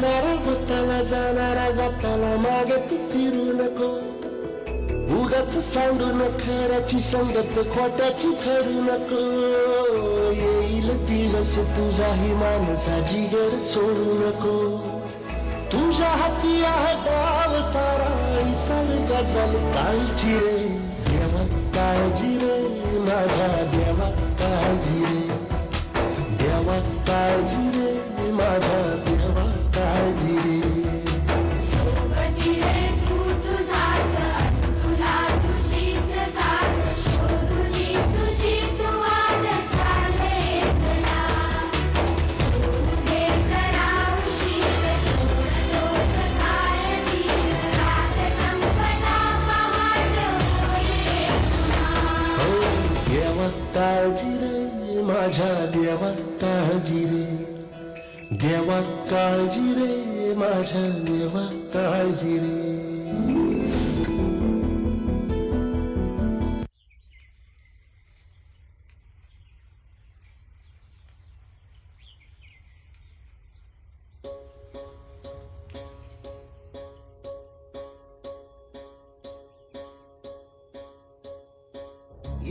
होताना जाणारा जाताना मागे तू फिरू नको उगाच सांडू न खऱ्याची संगत खोट्याची ठरू नको येईल दिवस तुझाही माणसा जिगर सोडू नको तुझ्या हाती आहे डाव तारा इतर गजल काळजी रे देवा काळजी रे माझ्या देवा काळजी रे देवा काळजी रे माझ्या देवा काळजी रे काळजी रे माझ्या देवा काळजी रे देवा काळजी रे माझ्या देवा काळजी रे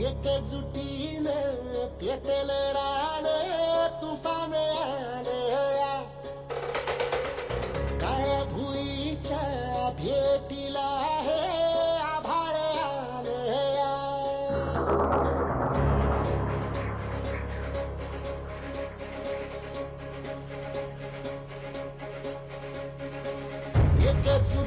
एकजुटीनं पेटलं रान तुफान आलं काय भुईच्या भेटीला हे आभाळ आलं एकजुटीनं